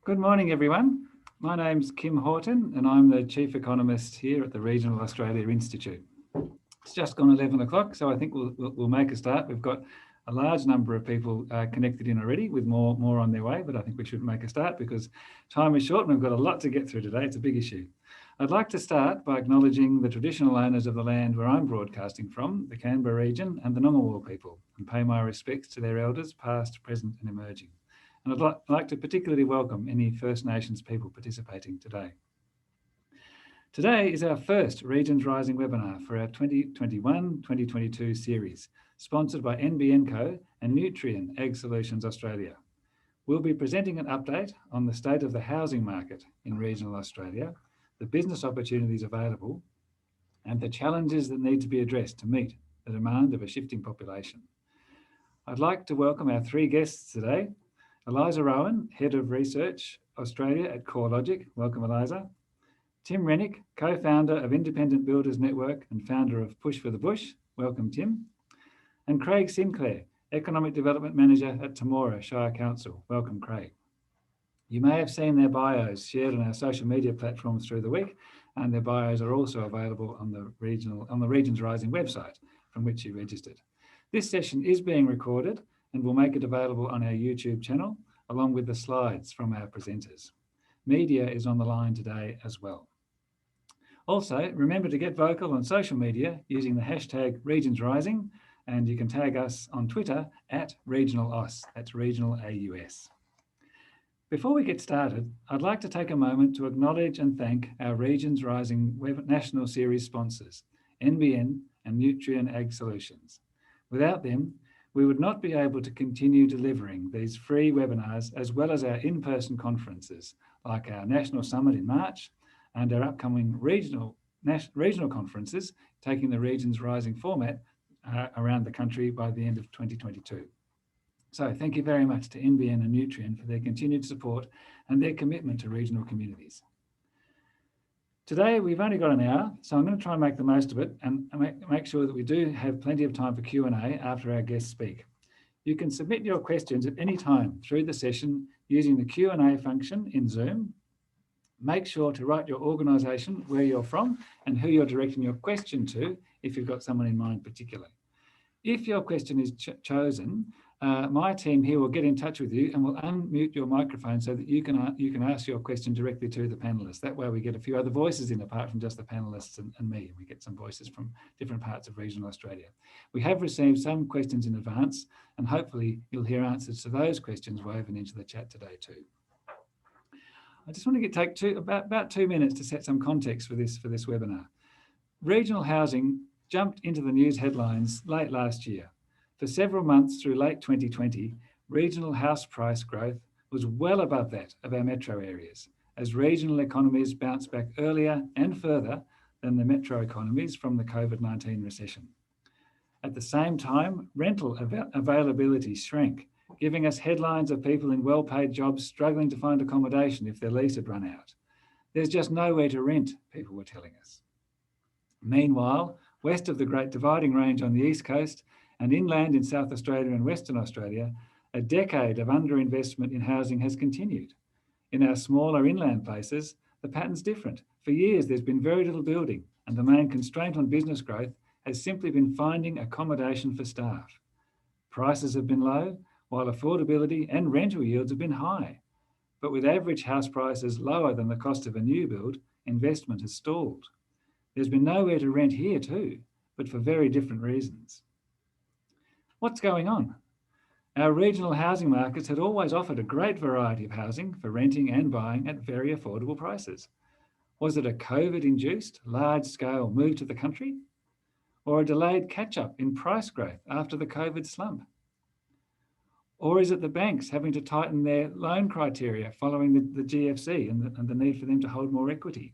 Good morning, everyone. My name's Kim Horton, and I'm the Chief Economist here at the Regional Australia Institute. It's just gone 11 o'clock, so I think we'll make a start. We've got a large number of people connected in already, with more on their way, but I think we should make a start because time is short and we've got a lot to get through today. It's a big issue. I'd like to start by acknowledging the traditional owners of the land where I'm broadcasting from, the Canberra region, and the Ngunnawal people, and pay my respects to their elders, past, present, and emerging. And I'd like to particularly welcome any First Nations people participating today. Today is our first Regions Rising webinar for our 2021-2022 series, sponsored by NBN Co and Nutrien Ag Solutions Australia. We'll be presenting an update on the state of the housing market in regional Australia, the business opportunities available, and the challenges that need to be addressed to meet the demand of a shifting population. I'd like to welcome our three guests today. Eliza Rowan, Head of Research Australia at CoreLogic. Welcome, Eliza. Tim Rennick, co-founder of Independent Builders Network and founder of Push for the Bush. Welcome, Tim. And Craig Sinclair, Economic Development Manager at Temora Shire Council. Welcome, Craig. You may have seen their bios shared on our social media platforms through the week, and their bios are also available on the Regions Rising website from which you registered. This session is being recorded and we'll make it available on our YouTube channel, along with the slides from our presenters. Media is on the line today as well. Also, remember to get vocal on social media using the hashtag RegionsRising, and you can tag us on Twitter at RegionalAus, that's Regional AUS. Before we get started, I'd like to take a moment to acknowledge and thank our Regions Rising National Series sponsors, NBN and Nutrien Ag Solutions. Without them, we would not be able to continue delivering these free webinars as well as our in-person conferences, like our National Summit in March and our upcoming regional conferences, taking the Regions Rising format around the country by the end of 2022. So thank you very much to NBN and Nutrien for their continued support and their commitment to regional communities. Today, we've only got an hour, so I'm going to try and make the most of it and make sure that we do have plenty of time for Q&A after our guests speak. You can submit your questions at any time through the session using the Q&A function in Zoom. Make sure to write your organisation, where you're from, and who you're directing your question to if you've got someone in mind particularly. If your question is chosen, my team here will get in touch with you and will unmute your microphone so that you can ask your question directly to the panelists. That way we get a few other voices in apart from just the panelists and me. We get some voices from different parts of regional Australia. We have received some questions in advance and hopefully you'll hear answers to those questions woven into the chat today too. I just want to take about 2 minutes to set some context for this webinar. Regional housing jumped into the news headlines late last year. For several months through late 2020, regional house price growth was well above that of our metro areas, as regional economies bounced back earlier and further than the metro economies from the COVID-19 recession. At the same time, rental availability shrank, giving us headlines of people in well-paid jobs struggling to find accommodation if their lease had run out. There's just nowhere to rent, people were telling us. Meanwhile, west of the Great Dividing Range on the East Coast, and inland in South Australia and Western Australia, a decade of underinvestment in housing has continued. In our smaller inland places, the pattern's different. For years, there's been very little building, and the main constraint on business growth has simply been finding accommodation for staff. Prices have been low, while affordability and rental yields have been high. But with average house prices lower than the cost of a new build, investment has stalled. There's been nowhere to rent here too, but for very different reasons. What's going on? Our regional housing markets had always offered a great variety of housing for renting and buying at very affordable prices. Was it a COVID-induced large-scale move to the country? Or a delayed catch-up in price growth after the COVID slump? Or is it the banks having to tighten their loan criteria following the GFC and the need for them to hold more equity?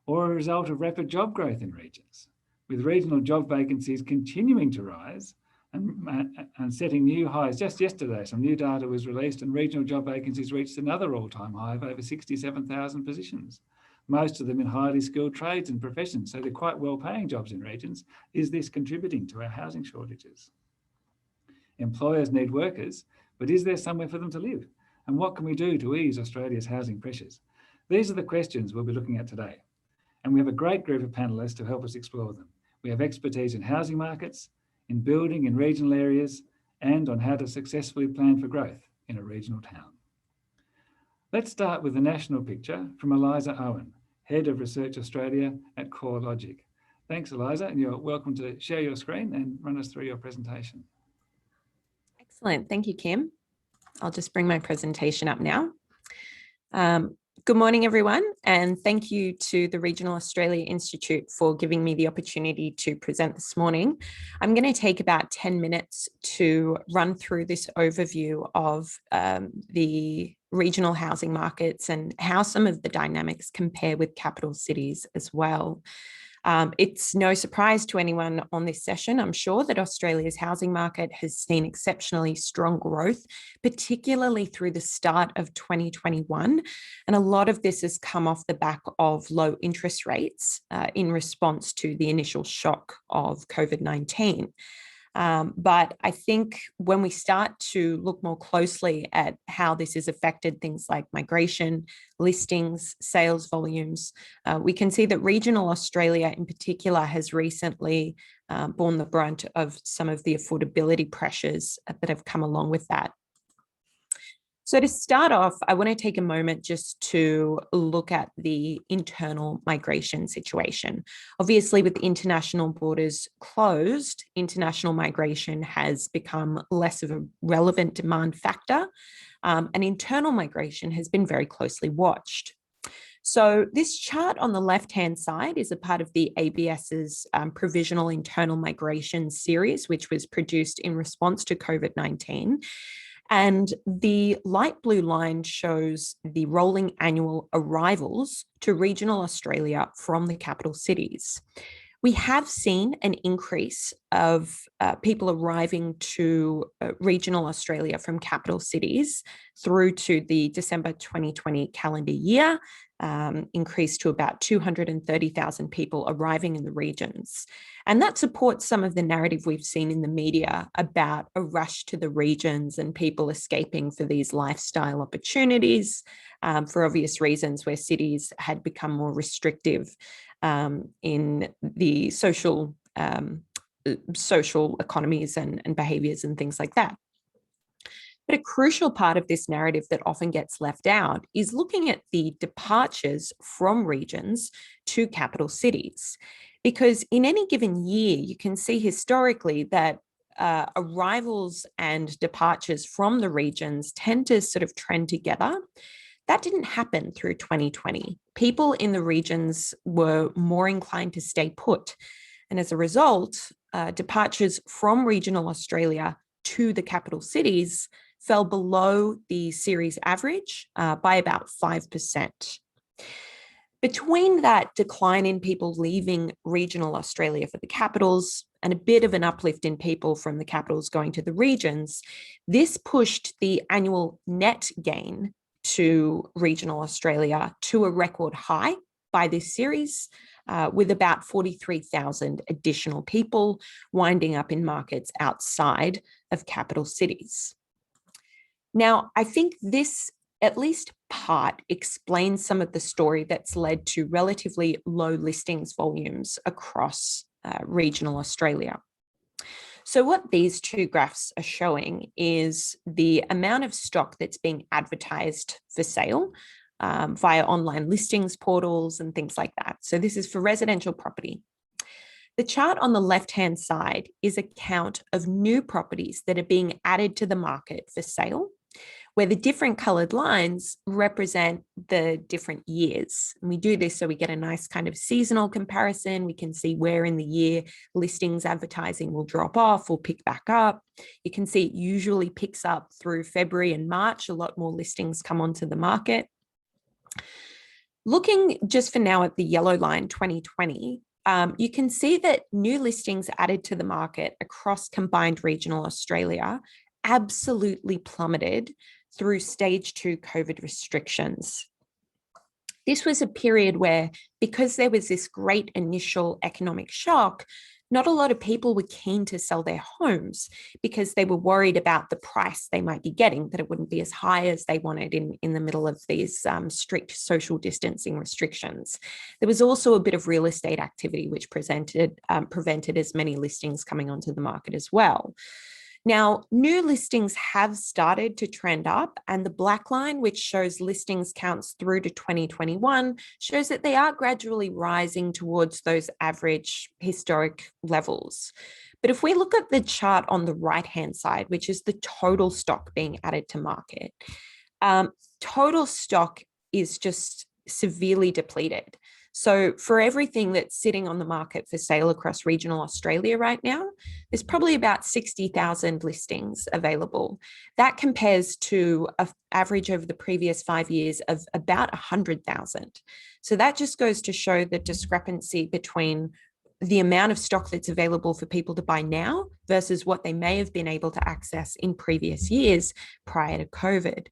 Or a result of rapid job growth in regions, with regional job vacancies continuing to rise and setting new highs. Just yesterday, some new data was released and regional job vacancies reached another all-time high of over 67,000 positions, most of them in highly skilled trades and professions, so they're quite well-paying jobs in regions. Is this contributing to our housing shortages? Employers need workers, but is there somewhere for them to live? And what can we do to ease Australia's housing pressures? These are the questions we'll be looking at today. And we have a great group of panellists to help us explore them. We have expertise in housing markets, in building in regional areas, and on how to successfully plan for growth in a regional town. Let's start with the national picture from Eliza Owen, Head of Research Australia at CoreLogic. Thanks, Eliza, and you're welcome to share your screen and run us through your presentation. Excellent. Thank you, Kim. I'll just bring my presentation up now. Good morning, everyone, and thank you to the Regional Australia Institute for giving me the opportunity to present this morning. I'm going to take about 10 minutes to run through this overview of the regional housing markets and how some of the dynamics compare with capital cities as well. It's no surprise to anyone on this session, I'm sure, that Australia's housing market has seen exceptionally strong growth, particularly through the start of 2021. And a lot of this has come off the back of low interest rates in response to the initial shock of COVID-19. But I think when we start to look more closely at how this has affected things like migration, listings, sales volumes, we can see that regional Australia in particular has recently borne the brunt of some of the affordability pressures that have come along with that. So to start off, I want to take a moment just to look at the internal migration situation. Obviously, with international borders closed, international migration has become less of a relevant demand factor, and internal migration has been very closely watched. So this chart on the left-hand side is a part of the ABS's Provisional Internal Migration Series, which was produced in response to COVID-19. And the light blue line shows the rolling annual arrivals to regional Australia from the capital cities. We have seen an increase of people arriving to regional Australia from capital cities through to the December 2020 calendar year, increased to about 230,000 people arriving in the regions. And that supports some of the narrative we've seen in the media about a rush to the regions and people escaping for these lifestyle opportunities for obvious reasons, where cities had become more restrictive in the social economies and behaviours and things like that. But a crucial part of this narrative that often gets left out is looking at the departures from regions to capital cities. Because in any given year, you can see historically that arrivals and departures from the regions tend to sort of trend together. That didn't happen through 2020. People in the regions were more inclined to stay put. And as a result, departures from regional Australia to the capital cities fell below the series average by about 5%. Between that decline in people leaving regional Australia for the capitals and a bit of an uplift in people from the capitals going to the regions, this pushed the annual net gain to regional Australia to a record high by this series, with about 43,000 additional people winding up in markets outside of capital cities. Now, I think this, at least part, explains some of the story that's led to relatively low listings volumes across regional Australia. So what these two graphs are showing is the amount of stock that's being advertised for sale via online listings portals and things like that. So this is for residential property. The chart on the left-hand side is a count of new properties that are being added to the market for sale, where the different coloured lines represent the different years. And we do this so we get a nice kind of seasonal comparison. We can see where in the year listings advertising will drop off or pick back up. You can see it usually picks up through February and March. A lot more listings come onto the market. Looking just for now at the yellow line, 2020, you can see that new listings added to the market across combined regional Australia absolutely plummeted through stage 2 COVID restrictions. This was a period where, because there was this great initial economic shock, not a lot of people were keen to sell their homes because they were worried about the price they might be getting, that it wouldn't be as high as they wanted in the middle of these strict social distancing restrictions. There was also a bit of real estate activity, which prevented as many listings coming onto the market as well. Now, new listings have started to trend up, and the black line, which shows listings counts through to 2021, shows that they are gradually rising towards those average historic levels. But if we look at the chart on the right-hand side, which is the total stock being added to market, total stock is just severely depleted. So for everything that's sitting on the market for sale across regional Australia right now, there's probably about 60,000 listings available. That compares to an average over the previous 5 years of about 100,000. So that just goes to show the discrepancy between the amount of stock that's available for people to buy now versus what they may have been able to access in previous years prior to COVID.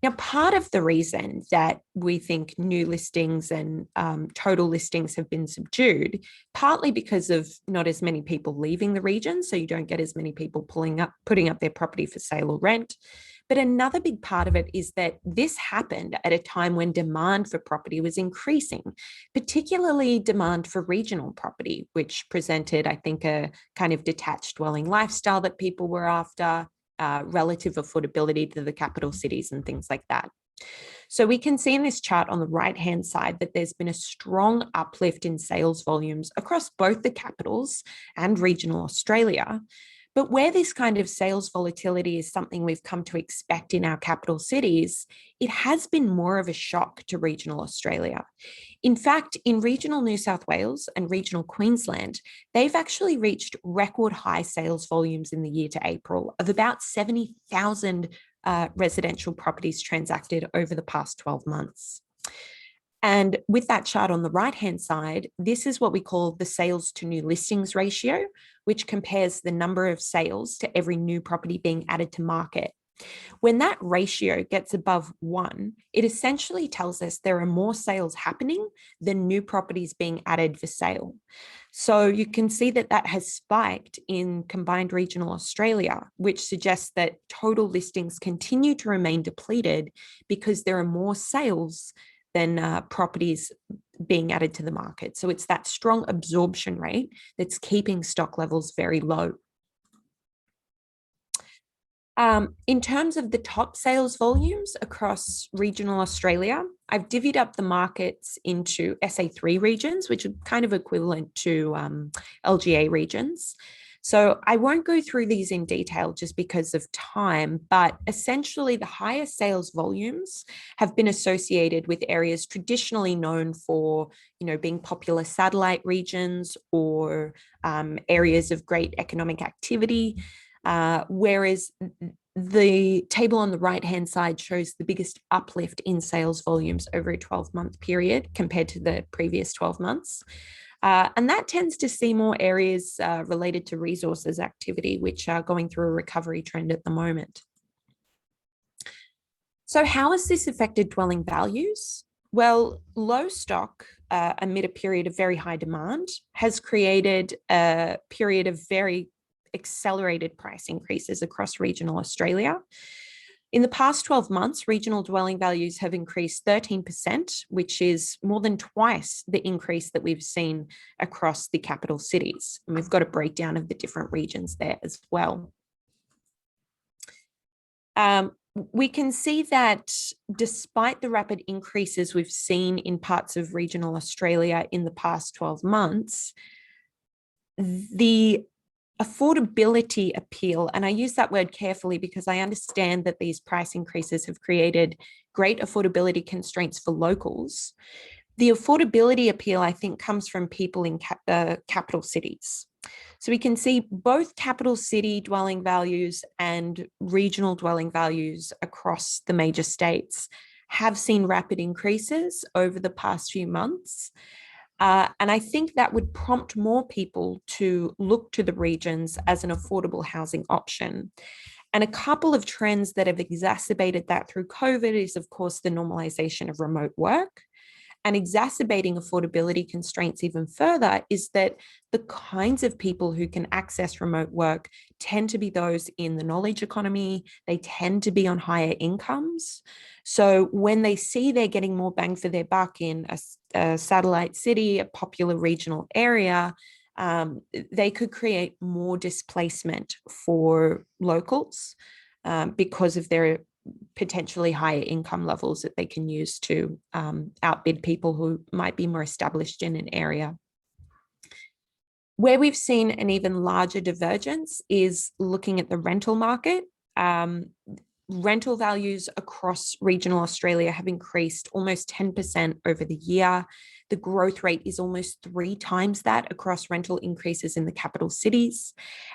Now, part of the reason that we think new listings and total listings have been subdued, partly because of not as many people leaving the region, so you don't get as many people putting up their property for sale or rent. But another big part of it is that this happened at a time when demand for property was increasing, particularly demand for regional property, which presented, I think, a kind of detached dwelling lifestyle that people were after, relative affordability to the capital cities and things like that. So we can see in this chart on the right-hand side that there's been a strong uplift in sales volumes across both the capitals and regional Australia. But where this kind of sales volatility is something we've come to expect in our capital cities, it has been more of a shock to regional Australia. In fact, in regional New South Wales and regional Queensland, they've actually reached record high sales volumes in the year to April of about 70,000 residential properties transacted over the past 12 months. And with that chart on the right-hand side, this is what we call the sales to new listings ratio, which compares the number of sales to every new property being added to market. When that ratio gets above 1, it essentially tells us there are more sales happening than new properties being added for sale. So you can see that that has spiked in combined regional Australia, which suggests that total listings continue to remain depleted because there are more sales than properties being added to the market. So it's that strong absorption rate that's keeping stock levels very low. In terms of the top sales volumes across regional Australia, I've divvied up the markets into SA3 regions, which are kind of equivalent to LGA regions. So I won't go through these in detail just because of time, but essentially the highest sales volumes have been associated with areas traditionally known for, being popular satellite regions or areas of great economic activity. Whereas the table on the right-hand side shows the biggest uplift in sales volumes over a 12-month period compared to the previous 12 months. And that tends to see more areas related to resources activity, which are going through a recovery trend at the moment. So how has this affected dwelling values? Well, low stock amid a period of very high demand has created a period of very accelerated price increases across regional Australia. In the past 12 months, regional dwelling values have increased 13%, which is more than twice the increase that we've seen across the capital cities. And we've got a breakdown of the different regions there as well. We can see that despite the rapid increases we've seen in parts of regional Australia in the past 12 months, the affordability appeal, and I use that word carefully because I understand that these price increases have created great affordability constraints for locals. The affordability appeal, I think, comes from people in capital cities. So we can see both capital city dwelling values and regional dwelling values across the major states have seen rapid increases over the past few months. And I think that would prompt more people to look to the regions as an affordable housing option. And a couple of trends that have exacerbated that through COVID is, of course, the normalization of remote work. And exacerbating affordability constraints even further is that the kinds of people who can access remote work tend to be those in the knowledge economy. They tend to be on higher incomes. So when they see they're getting more bang for their buck in a satellite city, a popular regional area, they could create more displacement for locals because of their potentially higher income levels that they can use to outbid people who might be more established in an area. Where we've seen an even larger divergence is looking at the rental market. Rental values across regional Australia have increased almost 10% over the year. The growth rate is almost 3 times that across rental increases in the capital cities.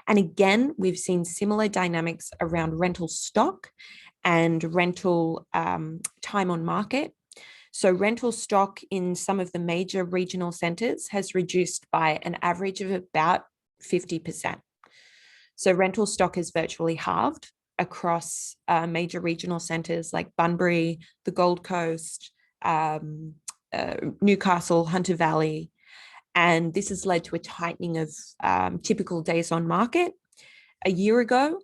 And again, we've seen similar dynamics around rental stock and rental time on market. So rental stock in some of the major regional centres has reduced by an average of about 50%. So rental stock is virtually halved across major regional centres like Bunbury, the Gold Coast, Newcastle, Hunter Valley. And this has led to a tightening of typical days on market. A year ago,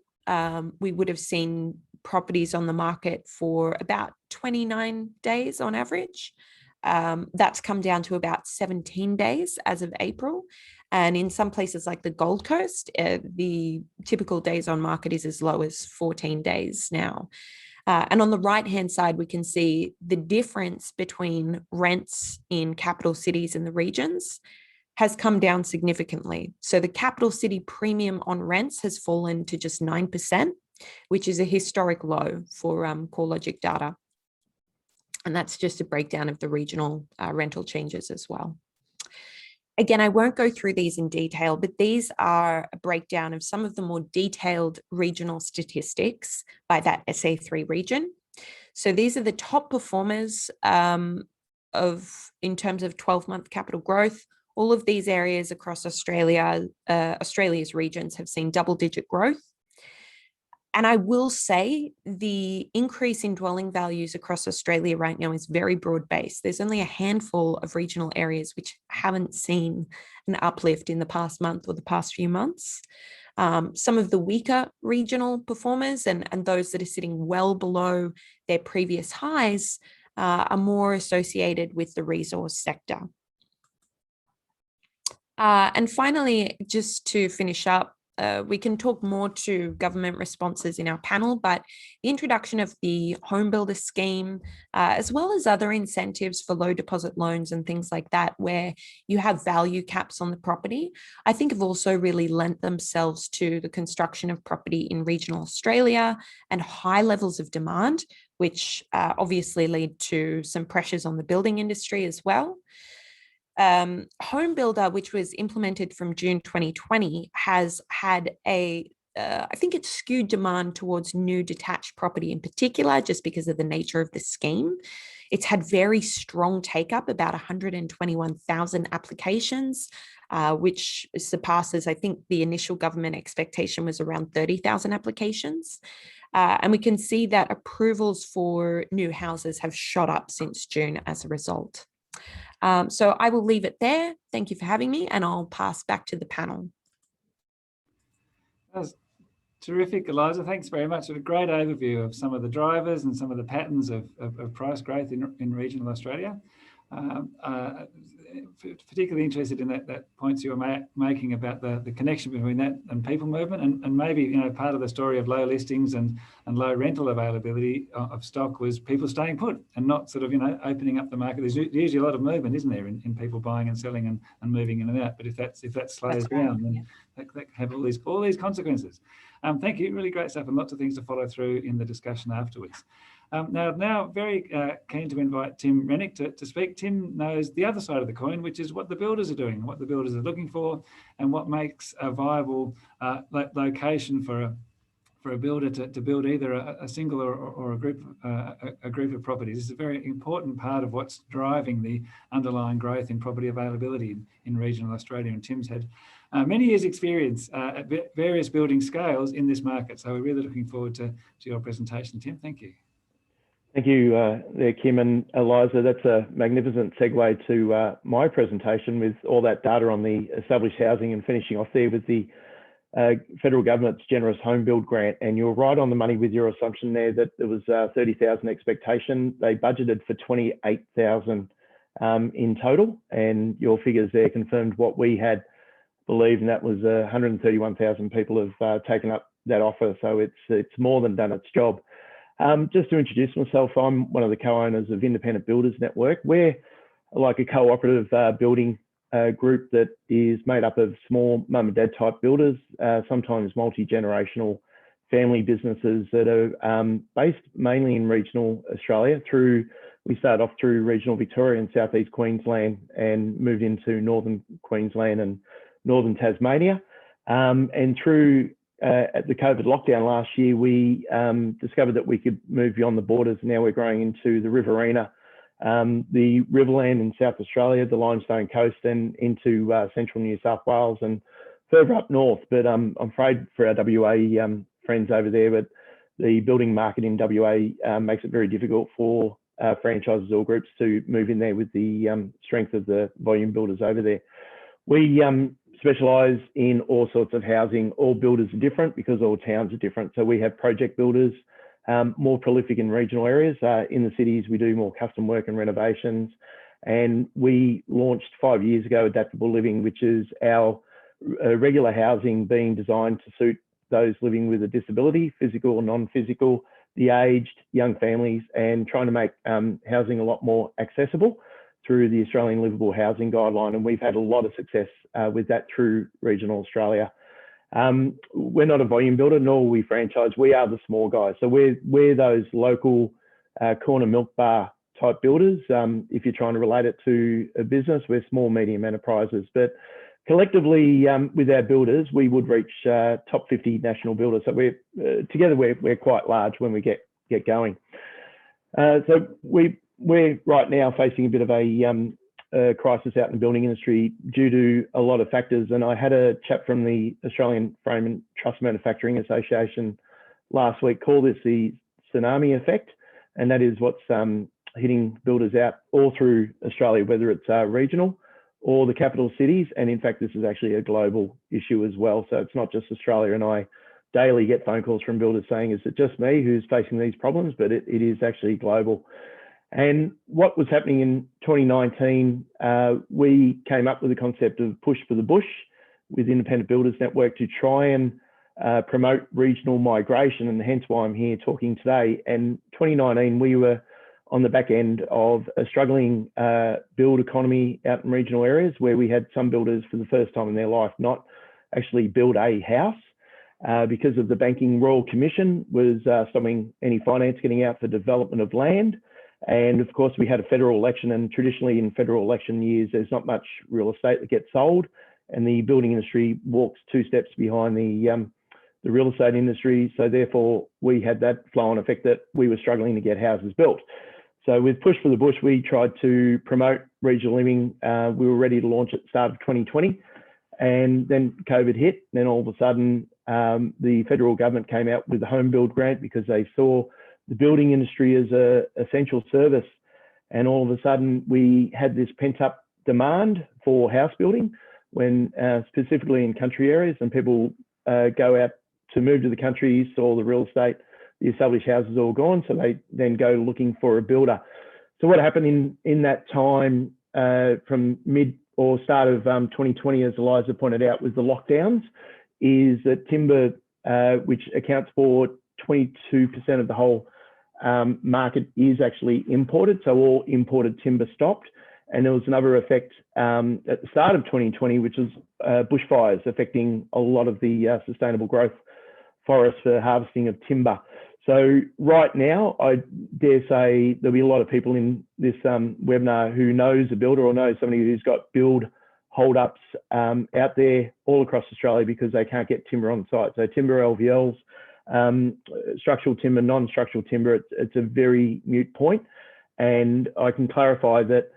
we would have seen properties on the market for about 29 days on average. That's come down to about 17 days as of April. And in some places like the Gold Coast, the typical days on market is as low as 14 days now. And on the right-hand side, we can see the difference between rents in capital cities and the regions has come down significantly. So the capital city premium on rents has fallen to just 9%, which is a historic low for CoreLogic data. And that's just a breakdown of the regional rental changes as well. Again, I won't go through these in detail, but these are a breakdown of some of the more detailed regional statistics by that SA3 region. So these are the top performers in terms of 12-month capital growth. All of these areas across Australia, Australia's regions have seen double-digit growth. And I will say the increase in dwelling values across Australia right now is very broad-based. There's only a handful of regional areas which haven't seen an uplift in the past month or the past few months. Some of the weaker regional performers and those that are sitting well below their previous highs are more associated with the resource sector. And finally, just to finish up, we can talk more to government responses in our panel, but the introduction of the home builder scheme, as well as other incentives for low deposit loans and things like that, where you have value caps on the property, I think have also really lent themselves to the construction of property in regional Australia and high levels of demand, which obviously lead to some pressures on the building industry as well. Home Builder, which was implemented from June 2020, has had I think it's skewed demand towards new detached property in particular, just because of the nature of the scheme. It's had very strong take-up, about 121,000 applications, which surpasses, I think the initial government expectation was around 30,000 applications. And we can see that approvals for new houses have shot up since June as a result. So I will leave it there. Thank you for having me, and I'll pass back to the panel. That was terrific, Eliza. Thanks very much. A great overview of some of the drivers and some of the patterns of price growth in regional Australia. Particularly interested in that points you were making about the connection between that and people movement, and maybe part of the story of low listings and low rental availability of stock was people staying put and not sort of opening up the market. There's usually a lot of movement, isn't there, in people buying and selling and moving in and out. But if that slows down, then that can have all these consequences. Thank you, really great stuff, and lots of things to follow through in the discussion afterwards. Now very keen to invite Tim Rennick to speak. Tim knows the other side of the coin, which is what the builders are doing, what the builders are looking for, and what makes a viable location for a builder to build either a single or a group of properties. It's a very important part of what's driving the underlying growth in property availability in regional Australia. And Tim's had many years' experience at various building scales in this market. So we're really looking forward to your presentation, Tim. Thank you. Thank you there, Kim and Eliza. That's a magnificent segue to my presentation with all that data on the established housing, and finishing off there with the federal government's generous home build grant. And you're right on the money with your assumption there that there was 30,000 expectation. They budgeted for 28,000 in total, and your figures there confirmed what we had believed, and that was 131,000 people have taken up that offer. So it's more than done its job. Just to introduce myself, I'm one of the co-owners of Independent Builders Network. We're like a cooperative building group that is made up of small mum and dad type builders, sometimes multi-generational family businesses that are based mainly in regional Australia. We started off through regional Victoria and southeast Queensland, and moved into northern Queensland and northern Tasmania. And through at the COVID lockdown last year, we discovered that we could move beyond the borders. Now we're growing into the Riverina, the Riverland in South Australia, the Limestone Coast, and into central New South Wales and further up north. But I'm afraid for our WA friends over there, but the building market in WA makes it very difficult for franchises or groups to move in there with the strength of the volume builders over there. We specialise in all sorts of housing. All builders are different because all towns are different. So we have project builders, more prolific in regional areas. In the cities, we do more custom work and renovations. And we launched 5 years ago Adaptable Living, which is our regular housing being designed to suit those living with a disability, physical or non-physical, the aged, young families, and trying to make housing a lot more accessible through the Australian Livable Housing Guideline. And we've had a lot of success with that through regional Australia. We're not a volume builder, nor are we franchise. We are the small guys. So we're those local corner milk bar type builders. If you're trying to relate it to a business, we're small, medium enterprises. But collectively, with our builders, we would reach top 50 national builders. So together we're quite large when we get going. So we're right now facing a bit of a crisis out in the building industry due to a lot of factors. And I had a chap from the Australian Frame and Truss Manufacturing Association last week call this the tsunami effect. And that is what's hitting builders out all through Australia, whether it's regional or the capital cities. And in fact, this is actually a global issue as well. So it's not just Australia. And I daily get phone calls from builders saying, is it just me who's facing these problems? But it is actually global. And what was happening in 2019, we came up with the concept of Push for the Bush with Independent Builders Network to try and promote regional migration, and hence why I'm here talking today. And 2019, we were on the back end of a struggling build economy out in regional areas, where we had some builders for the first time in their life not actually build a house because of the Banking Royal Commission was stopping any finance getting out for development of land. And of course, we had a federal election, and traditionally in federal election years, there's not much real estate that gets sold, and the building industry walks 2 steps behind the real estate industry. So therefore, we had that flow-on effect that we were struggling to get houses built. So with Push for the Bush, we tried to promote regional living. We were ready to launch at the start of 2020, and then COVID hit. Then all of a sudden, the federal government came out with the home build grant because they saw the building industry as an essential service. And all of a sudden we had this pent up demand for house building when specifically in country areas, and people go out to move to the country, saw the real estate, the established houses all gone. So they then go looking for a builder. So what happened in that time from mid or start of 2020, as Eliza pointed out, with the lockdowns, is that timber, which accounts for 22% of the whole market, is actually imported. So all imported timber stopped. And there was another effect at the start of 2020, which was bushfires affecting a lot of the sustainable growth forests for harvesting of timber. So right now, I dare say there'll be a lot of people in this webinar who knows a builder or knows somebody who's got build hold-ups out there all across Australia because they can't get timber on site. So timber LVLs, structural timber, non-structural timber, it's a very moot point. And I can clarify that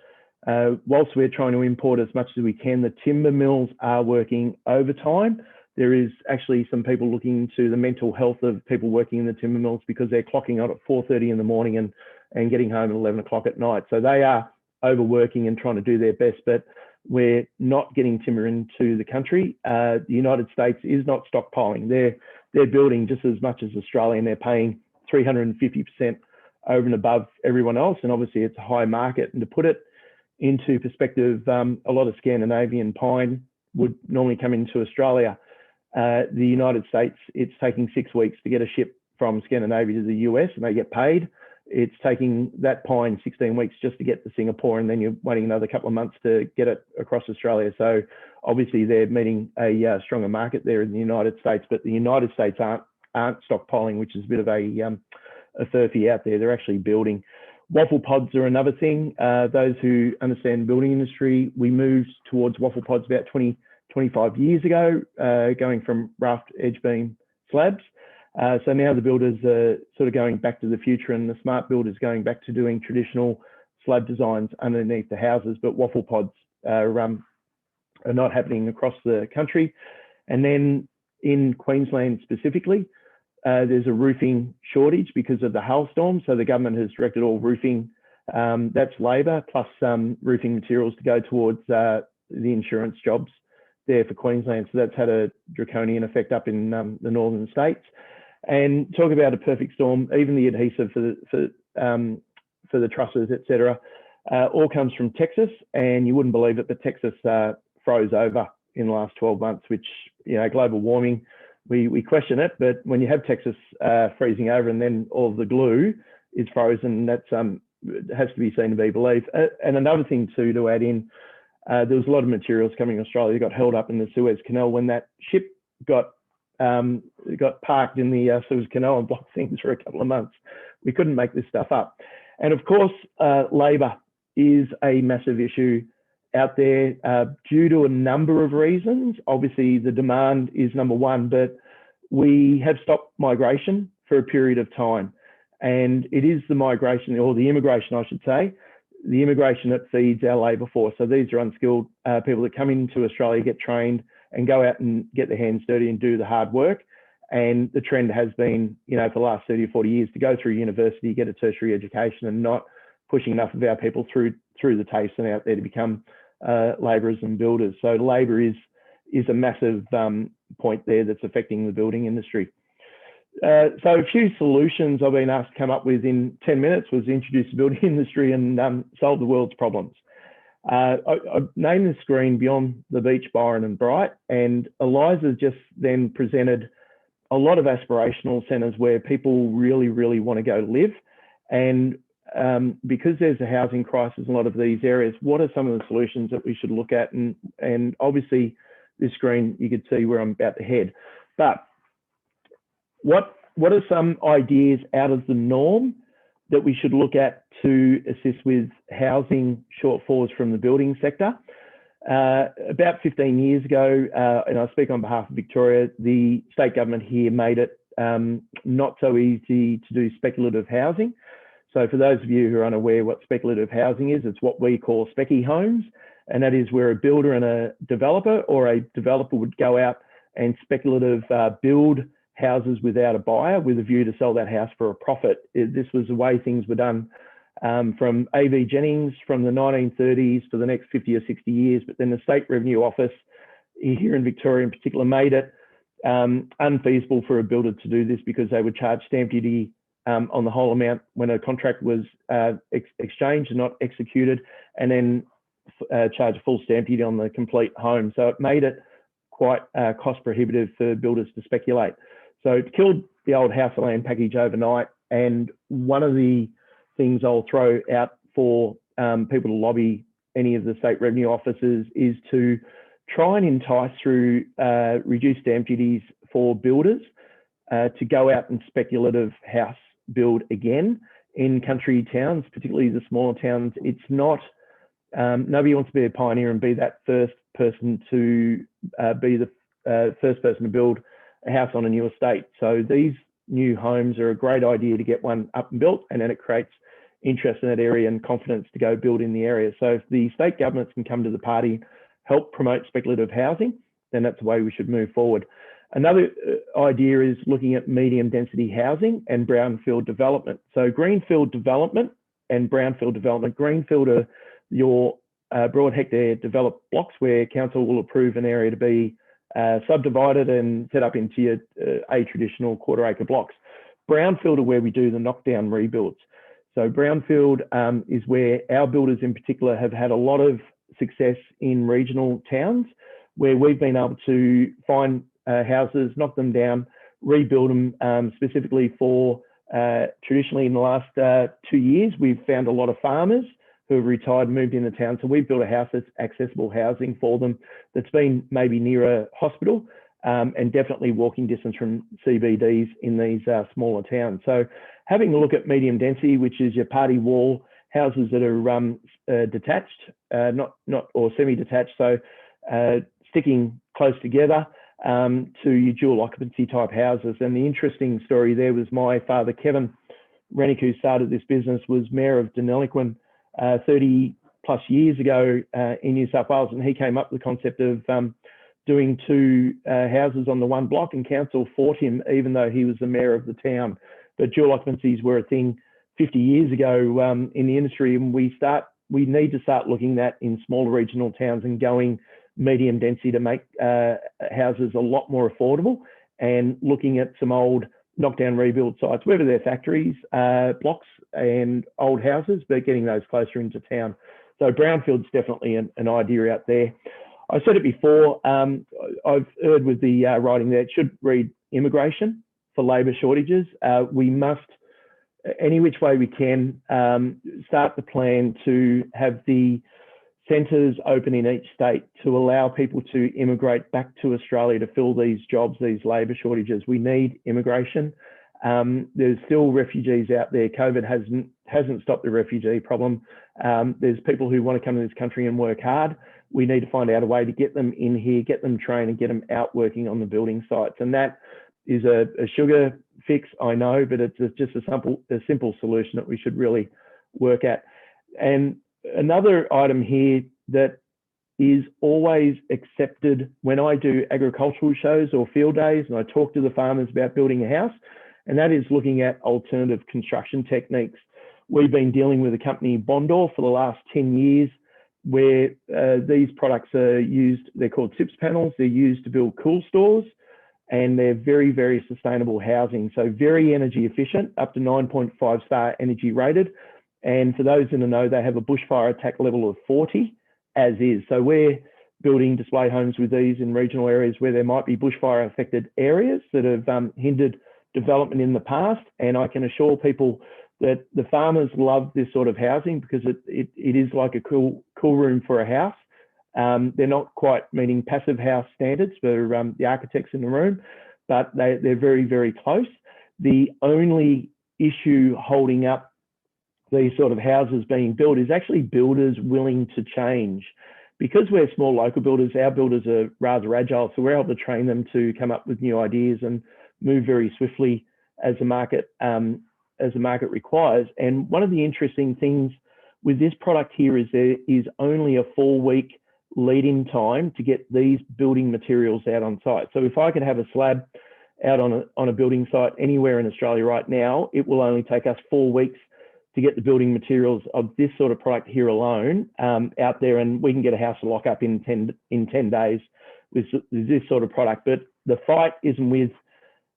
whilst we're trying to import as much as we can, the timber mills are working overtime. There is actually some people looking into the mental health of people working in the timber mills because they're clocking out at 4:30 in the morning and and getting home at 11 o'clock at night. So they are overworking and trying to do their best, but we're not getting timber into the country. The United States is not stockpiling. They're building just as much as Australia, and they're paying 350% over and above everyone else. And obviously it's a high market. And to put it into perspective, a lot of Scandinavian pine would normally come into Australia. The United States, it's taking 6 weeks to get a ship from Scandinavia to the US, and they get paid. It's taking that pine 16 weeks just to get to Singapore, and then you're waiting another couple of months to get it across Australia. So obviously they're meeting a stronger market there in the United States, but the United States aren't stockpiling, which is a bit of a furphy out there. They're actually building. Waffle pods are another thing. Those who understand the building industry, we moved towards waffle pods about 25 years ago, going from raft edge beam slabs. So now the builders are sort of going back to the future, and the smart builders going back to doing traditional slab designs underneath the houses, but waffle pods are not happening across the country. And then in Queensland specifically, there's a roofing shortage because of the hailstorm. So the government has directed all roofing, that's labour, plus roofing materials to go towards the insurance jobs there for Queensland. So that's had a draconian effect up in the northern states. And talk about a perfect storm, even the adhesive for the trusses, etc., all comes from Texas. And you wouldn't believe it, but Texas froze over in the last 12 months, which, you know, global warming, we question it, but when you have Texas freezing over and then all of the glue is frozen, that's has to be seen to be believed. And another thing too, to add in, there was a lot of materials coming to Australia that got held up in the Suez Canal when that ship got parked in the Suez Canal and blocked things for a couple of months. We couldn't make this stuff up. And of course, labour is a massive issue out there due to a number of reasons. Obviously, the demand is number one, but we have stopped migration for a period of time. And it is the migration, or the immigration, I should say, the immigration that feeds our labour force. So these are unskilled people that come into Australia, get trained, and go out and get their hands dirty and do the hard work. And the trend has been, you know, for the last 30 or 40 years to go through university, get a tertiary education, and not pushing enough of our people through the TAFEs and out there to become labourers and builders. So labour is a massive point there that's affecting the building industry. So a few solutions I've been asked to come up with in 10 minutes was introduce the building industry and solve the world's problems. I named the screen Beyond the Beach, Byron and Bright, and Eliza just then presented a lot of aspirational centres where people really, really want to go live. And because there's a housing crisis in a lot of these areas, what are some of the solutions that we should look at? And obviously this screen, you could see where I'm about to head. But what are some ideas out of the norm that we should look at to assist with housing shortfalls from the building sector? About 15 years ago, and I speak on behalf of Victoria, the state government here made it not so easy to do speculative housing. So for those of you who are unaware what speculative housing is, it's what we call specky homes. And that is where a builder and a developer, or a developer would go out and speculative build houses without a buyer with a view to sell that house for a profit. This was the way things were done from A.V. Jennings from the 1930s for the next 50 or 60 years. But then the State Revenue Office here in Victoria in particular made it unfeasible for a builder to do this because they would charge stamp duty on the whole amount when a contract was exchanged and not executed, and then charge a full stamp duty on the complete home. So it made it quite cost prohibitive for builders to speculate. So it killed the old house and land package overnight. And one of the things I'll throw out for people to lobby any of the state revenue officers is to try and entice through reduced stamp duties for builders to go out and speculative house build again in country towns, particularly the smaller towns. It's not, nobody wants to be a pioneer and be that first person to be the first person to build a house on a new estate. So these new homes are a great idea to get one up and built, and then it creates interest in that area and confidence to go build in the area. So if the state governments can come to the party, help promote speculative housing, then that's the way we should move forward. Another idea is looking at medium density housing and brownfield development. So greenfield development and brownfield development. Greenfield are your broad hectare developed blocks where council will approve an area to be subdivided and set up into your a traditional quarter acre blocks. Brownfield are where we do the knockdown rebuilds. So brownfield is where our builders in particular have had a lot of success in regional towns, where we've been able to find houses, knock them down, rebuild them specifically for traditionally in the last 2 years, we've found a lot of farmers who have retired and moved into town. So we've built a house that's accessible housing for them that's been maybe near a hospital and definitely walking distance from CBDs in these smaller towns. So having a look at medium density, which is your party wall houses that are detached, not or semi-detached, so sticking close together to your dual occupancy type houses. And the interesting story there was my father, Kevin Rennick, who started this business, was mayor of Deniliquin 30 plus years ago in New South Wales, and he came up with the concept of doing 2 houses on the one block, and council fought him even though he was the mayor of the town. But dual occupancies were a thing 50 years ago in the industry, and we need to start looking at in smaller regional towns and going medium density to make houses a lot more affordable, and looking at some old knockdown rebuild sites, whether they're factories, blocks and old houses, but getting those closer into town. So brownfield's definitely an idea out there. I said it before, I've heard with the writing there, it should read immigration for labour shortages. We must, any which way we can, start the plan to have the centres open in each state to allow people to immigrate back to Australia to fill these jobs, these labour shortages. We need immigration. There's still refugees out there. COVID hasn't stopped the refugee problem. There's people who want to come to this country and work hard. We need to find out a way to get them in here, get them trained and get them out working on the building sites. And that is a sugar fix, I know, but it's just a simple solution that we should really work at. And another item here that is always accepted when I do agricultural shows or field days and I talk to the farmers about building a house, and that is looking at alternative construction techniques. We've been dealing with a company, Bondor, for the last 10 years, where these products are used. They're called SIPS panels. They're used to build cool stores, and they're very, very sustainable housing. So very energy efficient, up to 9.5 star energy rated. And for those in the know, they have a bushfire attack level of 40 as is. So we're building display homes with these in regional areas where there might be bushfire affected areas that have hindered development in the past. And I can assure people that the farmers love this sort of housing because it is like a cool room for a house. They're not quite meeting passive house standards for the architects in the room, but they're very, very close. The only issue holding up these sort of houses being built is actually builders willing to change. Because we're small local builders, our builders are rather agile, so we're able to train them to come up with new ideas and move very swiftly as the market requires. And one of the interesting things with this product here is there is only a 4-week lead-in time to get these building materials out on site. So if I could have a slab out on a building site anywhere in Australia right now, it will only take us 4 weeks to get the building materials of this sort of product here alone out there, and we can get a house to lock up in 10 days with this sort of product. But the fight isn't with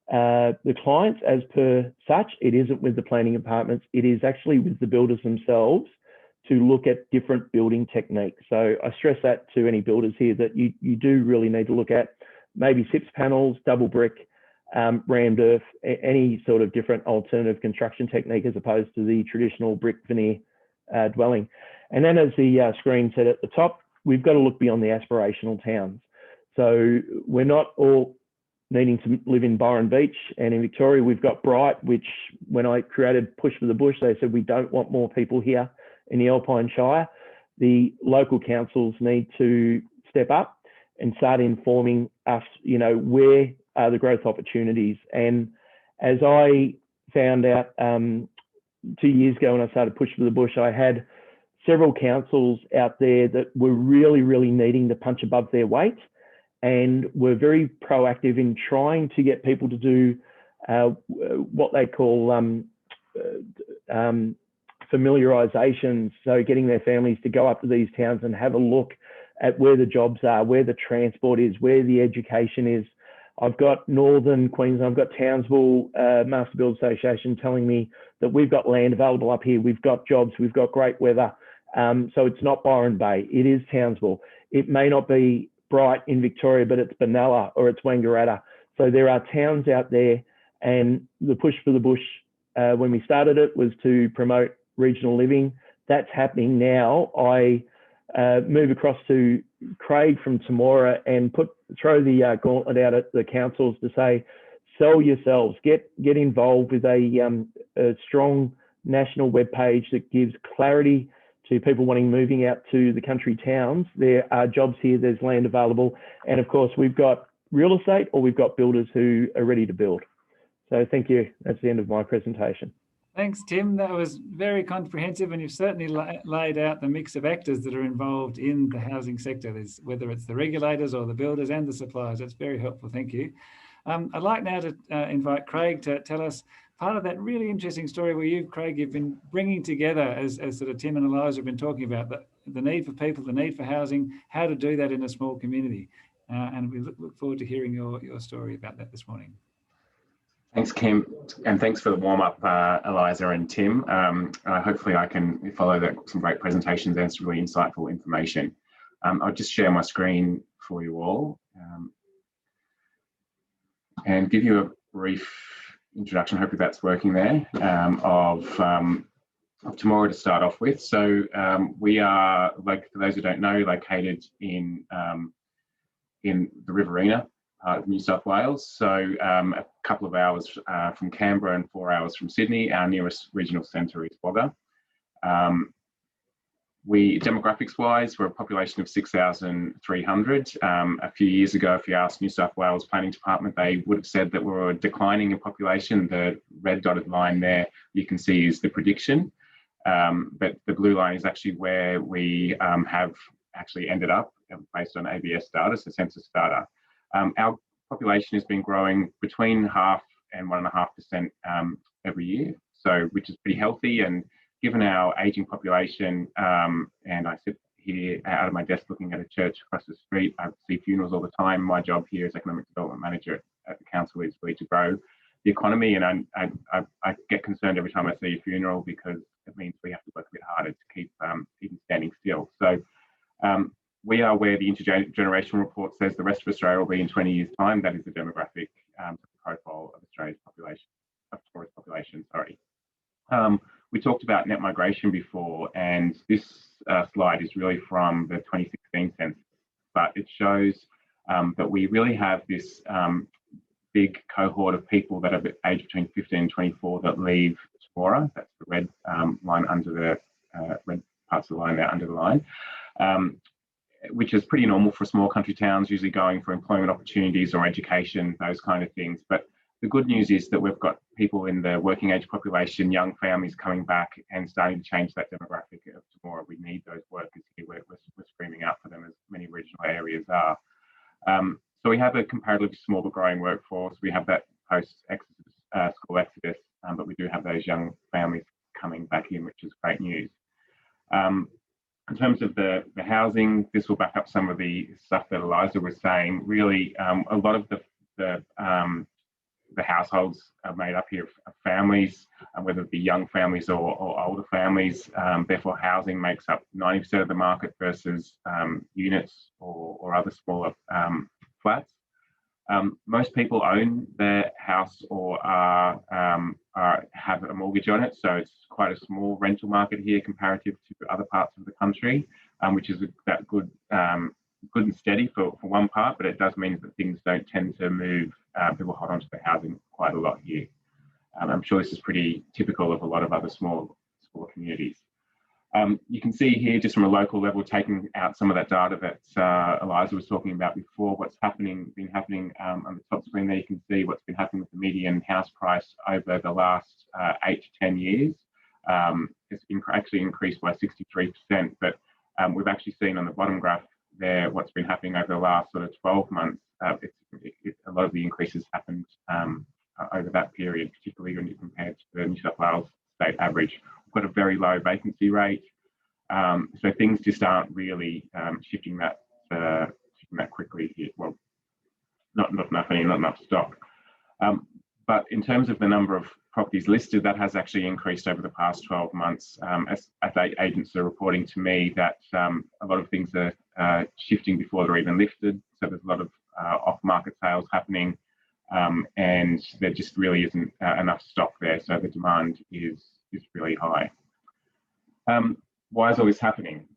the clients as per such. It isn't with the planning departments. It is actually with the builders themselves to look at different building techniques. So I stress that to any builders here, that you do really need to look at maybe SIPS panels, double brick, rammed earth, any sort of different alternative construction technique as opposed to the traditional brick veneer dwelling. And then as the screen said at the top, we've got to look beyond the aspirational towns. So we're not all needing to live in Byron Beach, and in Victoria we've got Bright, which when I created Push for the Bush, they said we don't want more people here in the Alpine Shire. The local councils need to step up and start informing us, where are the growth opportunities. And as I found out 2 years ago when I started Push for the Bush, I had several councils out there that were really, really needing to punch above their weight and were very proactive in trying to get people to do what they call familiarisation, so getting their families to go up to these towns and have a look at where the jobs are, where the transport is, where the education is. I've got Northern Queensland, I've got Townsville Master Build Association telling me that we've got land available up here, we've got jobs, we've got great weather. So it's not Byron Bay, it is Townsville. It may not be Bright in Victoria, but it's Benalla or it's Wangaratta. So there are towns out there, and the push for the bush when we started it was to promote regional living. That's happening now. I move across to Craig from Temora and throw the gauntlet out at the councils to say, sell yourselves, get involved with a strong national webpage that gives clarity to people moving out to the country towns. There are jobs here, there's land available. And of course, we've got real estate or we've got builders who are ready to build. So thank you. That's the end of my presentation. Thanks, Tim. That was very comprehensive, and you've certainly laid out the mix of actors that are involved in the housing sector, whether it's the regulators or the builders and the suppliers. That's very helpful. Thank you. I'd like now to invite Craig to tell us part of that really interesting story where Craig, you've been bringing together, as sort of Tim and Eliza have been talking about, the need for people, the need for housing, how to do that in a small community. And we look forward to hearing your story about that this morning. Thanks, Kim, and thanks for the warm-up, Eliza and Tim. Hopefully I can follow some great presentations and some really insightful information. I'll just share my screen for you all and give you a brief introduction, hopefully that's working there, of Temora to start off with. So we are, for those who don't know, located in the Riverina, part of New South Wales. So a couple of hours from Canberra and 4 hours from Sydney. Our nearest regional centre is Wagga. Demographics-wise, we're a population of 6,300. A few years ago, if you asked New South Wales Planning Department, they would have said that we're declining in population. The red dotted line there you can see is the prediction, but the blue line is actually where we have actually ended up based on ABS data, so census data. Our population has been growing between 0.5% and 1.5% every year, so which is pretty healthy. And given our ageing population, and I sit here out of my desk looking at a church across the street, I see funerals all the time. My job here as Economic Development Manager at the council is really to grow the economy, and I get concerned every time I see a funeral because it means we have to work a bit harder to keep even standing still. So we are where the intergenerational report says the rest of Australia will be in 20 years' time. That is the demographic profile of Australia's population, of Victoria's population, sorry. We talked about net migration before, and this slide is really from the 2016 census, but it shows that we really have this big cohort of people that are aged between 15 and 24 that leave Temora. That's the red line under the red parts of the line there under the line. Which is pretty normal for small country towns, usually going for employment opportunities or education, those kind of things. But the good news is that we've got people in the working age population, young families coming back and starting to change that demographic of Temora. We need those workers here. We're screaming out for them, as many regional areas are. So we have a comparatively small but growing workforce. We have that post-exodus, school exodus, but we do have those young families coming back in, which is great news. In terms of the housing, this will back up some of the stuff that Eliza was saying. Really, a lot of the households are made up here of families, whether it be young families or older families. Therefore, housing makes up 90% of the market versus units or other smaller flats. Most people own their house or have a mortgage on it, so it's quite a small rental market here comparative to other parts of the country, which is that good and steady for one part, but it does mean that things don't tend to move. People hold on to their housing quite a lot here. I'm sure this is pretty typical of a lot of other small communities. You can see here, just from a local level, taking out some of that data that Eliza was talking about before, what's been happening on the top screen there. You can see what's been happening with the median house price over the last 8 to 10 years. It's actually increased by 63%, but we've actually seen on the bottom graph there what's been happening over the last sort of 12 months. A lot of the increases happened over that period, particularly when you compare to the New South Wales state average. got a very low vacancy rate. So things just aren't really shifting that quickly here. Well, not enough stock. But in terms of the number of properties listed, that has actually increased over the past 12 months. As agents are reporting to me that a lot of things are shifting before they're even lifted. So there's a lot of off-market sales happening, and there just really isn't enough stock there. So the demand is really high. Why is all this happening?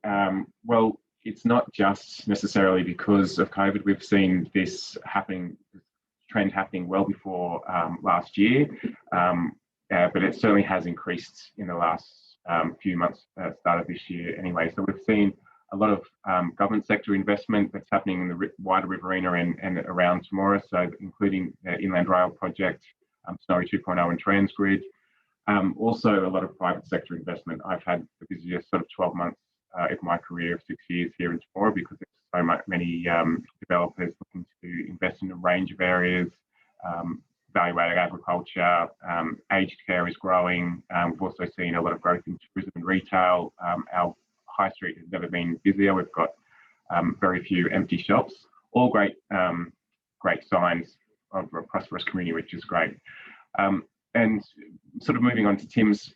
Well, it's not just necessarily because of COVID. We've seen this trend happening well before last year, but it certainly has increased in the last few months, start of this year anyway. So we've seen a lot of government sector investment that's happening in the wider Riverina and around Temora, so including the Inland Rail project, Snowy 2.0 and Transgrid. Also a lot of private sector investment. I've had the busiest sort of 12 months of my career of 6 years here in Temora because there's so many developers looking to invest in a range of areas. Value-added agriculture, aged care is growing. We've also seen a lot of growth in tourism and retail. Our high street has never been busier. We've got very few empty shops. All great signs of a prosperous community, which is great. And sort of moving on to Tim's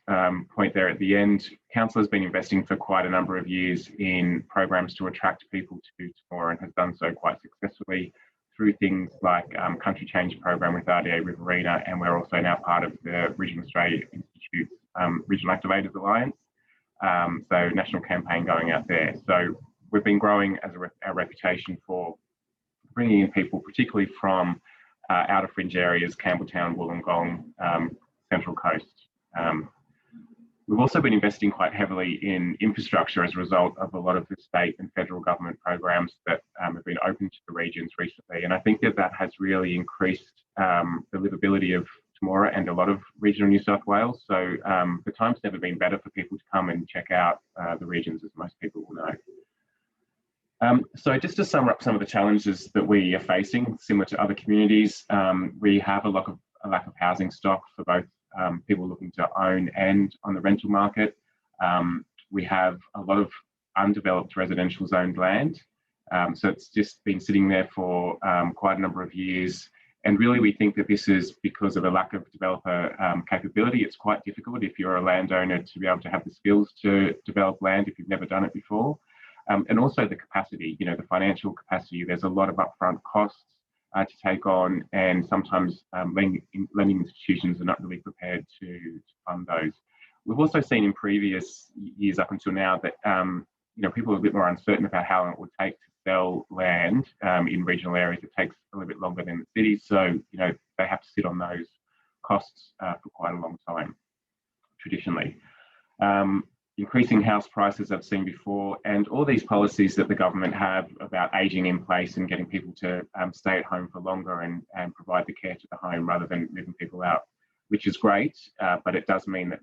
point there at the end, Council has been investing for quite a number of years in programs to attract people to Temora and has done so quite successfully through things like Country Change Program with RDA Riverina, and we're also now part of the Regional Australia Institute's Regional Activators Alliance. So national campaign going out there. So we've been growing as our reputation for bringing in people, particularly from outer fringe areas, Campbelltown, Wollongong, Central Coast. We've also been investing quite heavily in infrastructure as a result of a lot of the state and federal government programs that have been open to the regions recently. And I think that has really increased the livability of Temora and a lot of regional New South Wales. So the time's never been better for people to come and check out the regions, as most people will know. So just to sum up some of the challenges that we are facing, similar to other communities, we have a lack of housing stock for both people looking to own and on the rental market. We have a lot of undeveloped residential zoned land. So it's just been sitting there for quite a number of years. And really, we think that this is because of a lack of developer capability. It's quite difficult if you're a landowner to be able to have the skills to develop land if you've never done it before. And also the capacity, the financial capacity. There's a lot of upfront costs to take on, and sometimes lending institutions are not really prepared to fund those. We've also seen in previous years up until now that people are a bit more uncertain about how long it would take to sell land in regional areas. It takes a little bit longer than the cities, so they have to sit on those costs for quite a long time traditionally. Increasing house prices I've seen before, and all these policies that the government have about ageing in place and getting people to stay at home for longer and provide the care to the home rather than moving people out, which is great, but it does mean that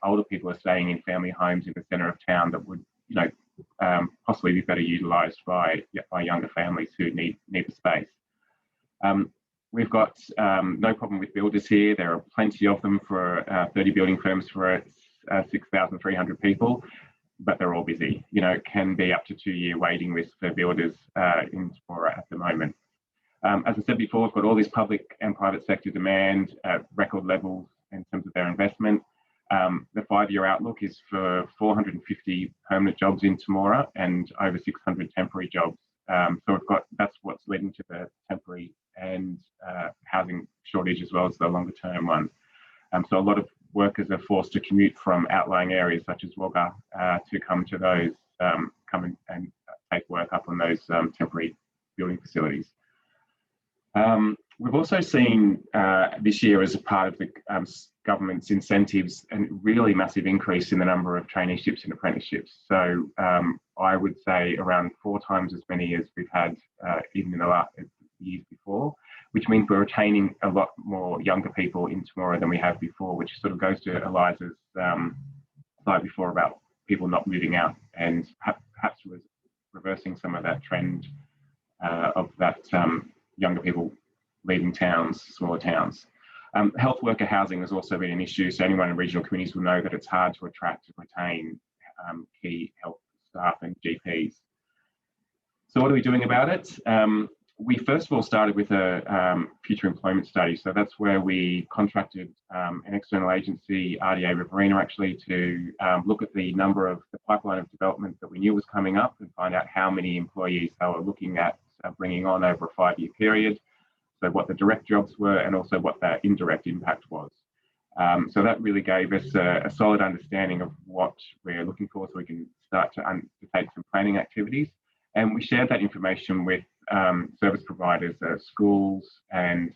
older people are staying in family homes in the centre of town that would possibly be better utilised by younger families who need the space. We've got no problem with builders here. There are plenty of them for 30 building firms for 6,300 people, but they're all busy. It can be up to 2-year waiting list for builders in Temora at the moment. As I said before, we've got all this public and private sector demand at record levels in terms of their investment. The 5-year outlook is for 450 permanent jobs in Temora and over 600 temporary jobs. So that's what's leading to the temporary and housing shortage as well as the longer term one. So a lot of workers are forced to commute from outlying areas such as Wagga to come to those, come and take work up on those temporary building facilities. We've also seen this year, as a part of the government's incentives, a really massive increase in the number of traineeships and apprenticeships. So I would say around 4 times as many as we've had even in the last years before, which means we're retaining a lot more younger people in Temora than we have before, which sort of goes to Eliza's slide before about people not moving out and perhaps reversing some of that trend of that younger people leaving towns, smaller towns. Health worker housing has also been an issue, so anyone in regional communities will know that it's hard to attract and retain key health staff and GPs. So what are we doing about it? We first of all started with a future employment study. So that's where we contracted an external agency, RDA Riverina, actually, to look at the number of the pipeline of development that we knew was coming up and find out how many employees they were looking at bringing on over a 5-year period. So what the direct jobs were and also what that indirect impact was. So that really gave us a solid understanding of what we're looking for, so we can start to undertake some planning activities. And we shared that information with service providers, schools and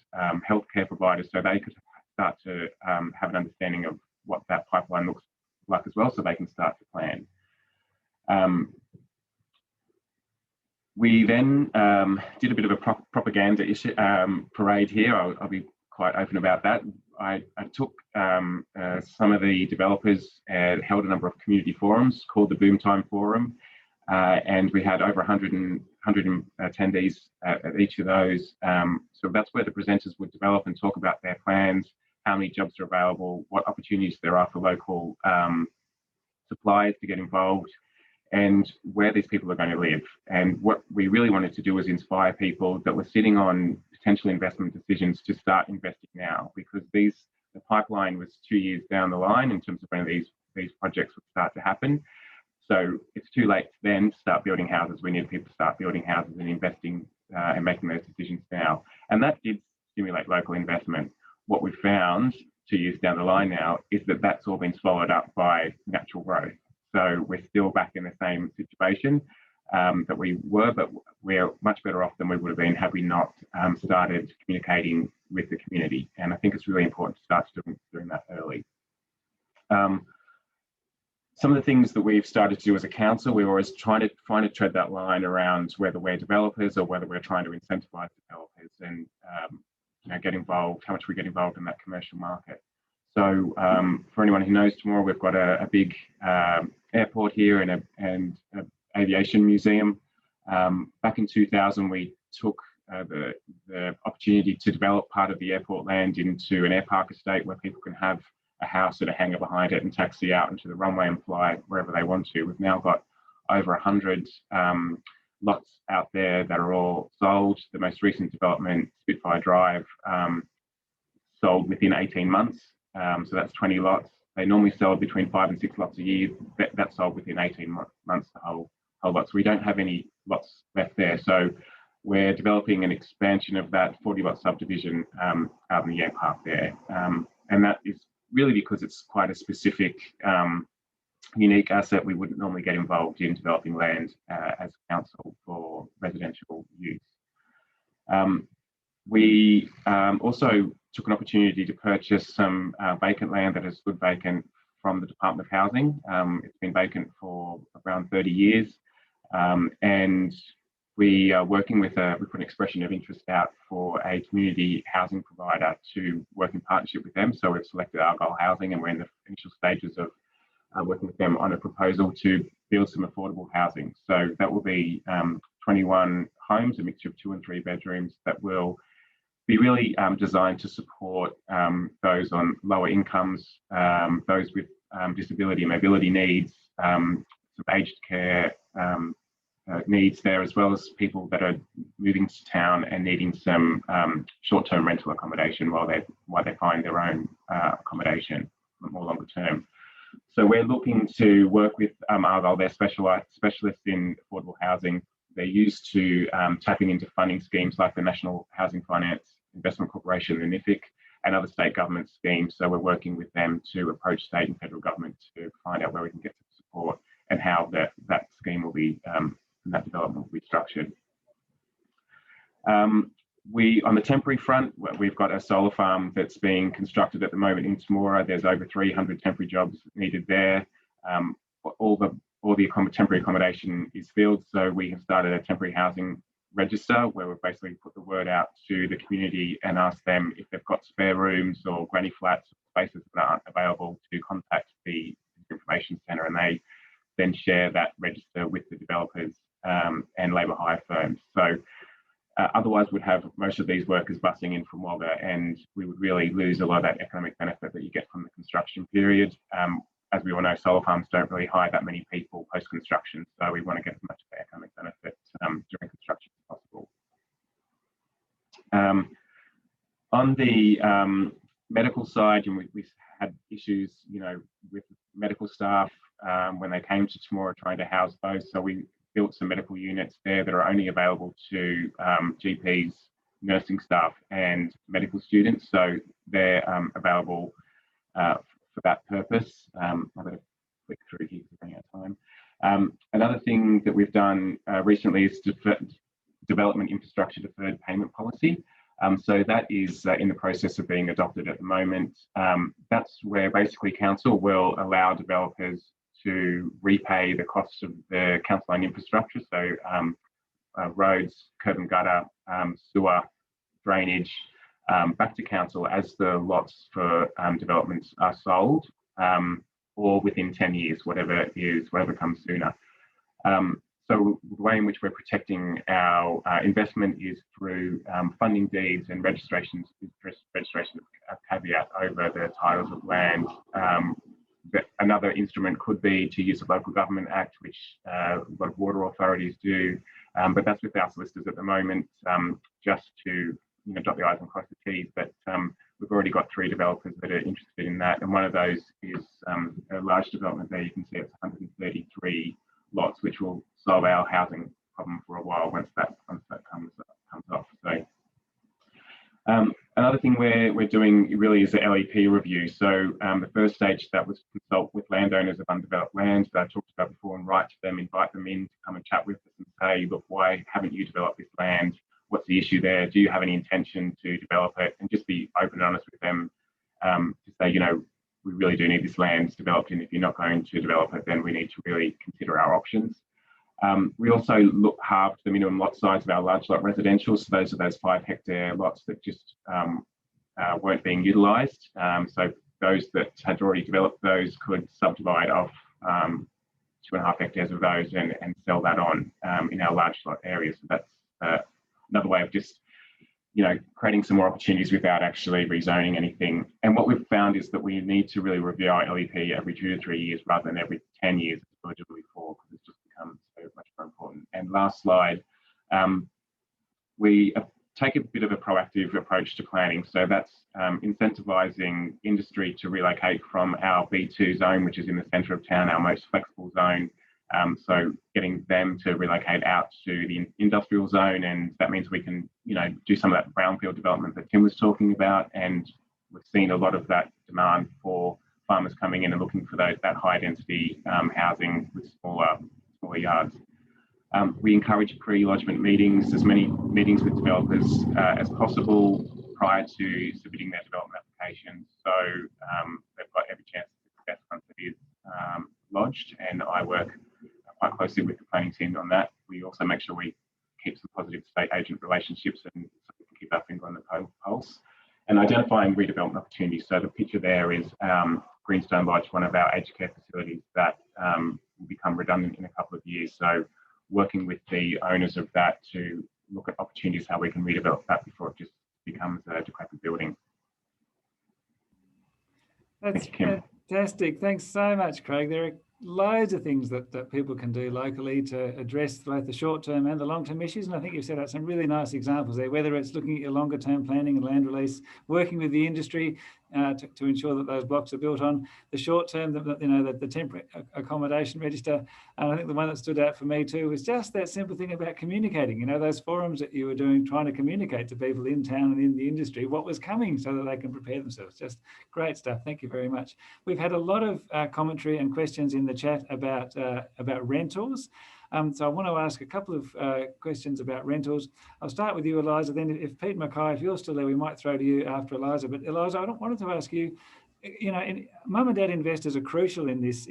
healthcare providers, so they could start to have an understanding of what that pipeline looks like as well, so they can start to plan. We then did a bit of a propaganda parade here. I'll be quite open about that. I took some of the developers and held a number of community forums called the Boomtime Forum, and we had over 100 attendees at each of those. So that's where the presenters would develop and talk about their plans, how many jobs are available, what opportunities there are for local suppliers to get involved, and where these people are going to live. And what we really wanted to do was inspire people that were sitting on potential investment decisions to start investing now, because the pipeline was 2 years down the line in terms of when these projects would start to happen. So it's too late then to start building houses. We need people to start building houses and investing and making those decisions now. And that did stimulate local investment. What we found 2 years down the line now is that that's all been swallowed up by natural growth. So we're still back in the same situation that we were, but we're much better off than we would have been had we not started communicating with the community. And I think it's really important to start doing that early. Some of the things that we've started to do as a council, we're always trying to tread that line around whether we're developers or whether we're trying to incentivize developers and get involved, how much we get involved in that commercial market. So for anyone who knows, tomorrow we've got a big airport here and an aviation museum. Back in 2000, we took the opportunity to develop part of the airport land into an air park estate where people can have a house and a hangar behind it and taxi out into the runway and fly wherever they want to. We've now got over 100 lots out there that are all sold. The most recent development, Spitfire Drive, sold within 18 months. So that's 20 lots. They normally sell between 5 and 6 lots a year. That sold within 18 months, the whole lot. So we don't have any lots left there. So we're developing an expansion of that 40-lot subdivision out in the air park there. And that is really because it's quite a specific, unique asset. We wouldn't normally get involved in developing land as a council for residential use. We also took an opportunity to purchase some vacant land that has stood vacant from the Department of Housing. It's been vacant for around 30 years. And we are working with we put an expression of interest out for a community housing provider to work in partnership with them. So we've selected Argyle Housing and we're in the initial stages of working with them on a proposal to build some affordable housing. So that will be 21 homes, a mixture of 2 and 3 bedrooms that will be really designed to support those on lower incomes, those with disability and mobility needs, some aged care needs there, as well as people that are moving to town and needing some short-term rental accommodation while they find their own accommodation more longer term. So we're looking to work with Argyle, they're specialists in affordable housing. They're used to tapping into funding schemes like the National Housing Finance Investment Corporation, the NIFIC, and other state government schemes. So we're working with them to approach state and federal government to find out where we can get some support and how that scheme will be, that development will be structured. On the temporary front, we've got a solar farm that's being constructed at the moment in Temora. There's over 300 temporary jobs needed there. All the temporary accommodation is filled, so we have started a temporary housing register where we've basically put the word out to the community and asked them if they've got spare rooms or granny flats, spaces that aren't available, to contact the information centre, and they then share that register with the developers and labour hire firms. So Otherwise, we'd have most of these workers busing in from Wagga, and we would really lose a lot of that economic benefit that you get from the construction period. As we all know, solar farms don't really hire that many people post-construction, so we want to get as much of the economic benefit during construction as possible. On the medical side, and we had issues, with medical staff when they came to Temora trying to house those. So we built some medical units there that are only available to GPs, nursing staff, and medical students. So they're available for that purpose. I'm going to click through here because we're running out of time. Another thing that we've done recently is development infrastructure deferred payment policy. So that is in the process of being adopted at the moment. That's where basically council will allow developers to repay the costs of the council-owned infrastructure. So roads, curb and gutter, sewer, drainage, back to council as the lots for developments are sold, or within 10 years, whatever comes sooner. So the way in which we're protecting our investment is through funding deeds and registration of caveat over the titles of land. Another instrument could be to use the Local Government Act, which a lot of water authorities do, but that's with our solicitors at the moment, just to dot the I's and cross the T's. But we've already got 3 developers that are interested in that, and one of those is a large development there. You can see it's 133 lots, which will solve our housing problem for a while once that comes off. So another thing we're doing really is the LEP review. So the first stage that was to consult with landowners of undeveloped land that I talked about before, and write to them, invite them in to come and chat with us and say, look, why haven't you developed this land? What's the issue there? Do you have any intention to develop it? And just be open and honest with them to say, we really do need this land developed, and if you're not going to develop it, then we need to really consider our options. We also halved the minimum lot size of our large lot residential. So those are those 5 hectare lots that just weren't being utilised. So those that had already developed those could subdivide off 2.5 hectares of those and sell that on in our large lot areas. So that's another way of just creating some more opportunities without actually rezoning anything. And what we've found is that we need to really review our LEP every 2 to 3 years rather than every 10 years as eligibility for, because it's just become so much more important. And last slide, we take a bit of a proactive approach to planning. So that's incentivising industry to relocate from our B2 zone, which is in the centre of town, our most flexible zone. So getting them to relocate out to the industrial zone, and that means we can, do some of that brownfield development that Tim was talking about. And we've seen a lot of that demand for farmers coming in and looking for that high density housing with smaller yards. We encourage pre-lodgement meetings, as many meetings with developers as possible prior to submitting their development application. So they've got every chance of success once it is lodged, and I work quite closely with the planning team on that. We also make sure we keep some positive state agent relationships and so we can keep our finger on the pulse. And identifying redevelopment opportunities. So the picture there is Greenstone Lodge, one of our aged care facilities that will become redundant in a couple of years. So working with the owners of that to look at opportunities how we can redevelop that before it just becomes a decrepit building. That's fantastic. Thanks so much, Craig. There are loads of things that people can do locally to address both the short-term and the long-term issues. And I think you've set out some really nice examples there, whether it's looking at your longer-term planning and land release, working with the industry to ensure that those blocks are built on, the short-term, the temporary accommodation register. And I think the one that stood out for me too was just that simple thing about communicating, those forums that you were doing, trying to communicate to people in town and in the industry what was coming so that they can prepare themselves. Just great stuff. Thank you very much. We've had a lot of commentary and questions in the chat about rentals. So I want to ask a couple of questions about rentals. I'll start with you, Eliza. Then if Pete Mackay, if you're still there, we might throw to you after Eliza. But Eliza, I wanted to ask you, mum and dad investors are crucial in this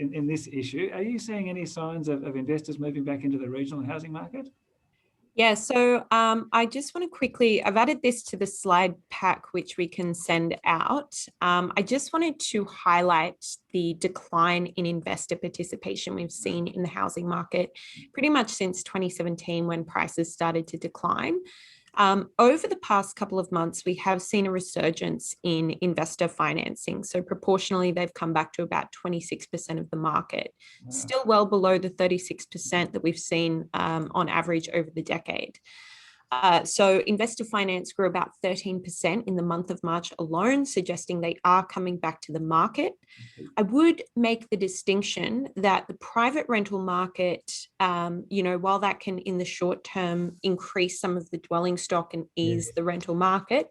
issue. Are you seeing any signs of investors moving back into the regional housing market? Yeah, so I just want to quickly, I've added this to the slide pack, which we can send out. I just wanted to highlight the decline in investor participation we've seen in the housing market pretty much since 2017 when prices started to decline. Over the past couple of months, we have seen a resurgence in investor financing. So proportionally, they've come back to about 26% of the market, still well below the 36% that we've seen on average over the decade. So investor finance grew about 13% in the month of March alone, suggesting they are coming back to the market. I would make the distinction that the private rental market, while that can in the short term increase some of the dwelling stock and ease the rental market,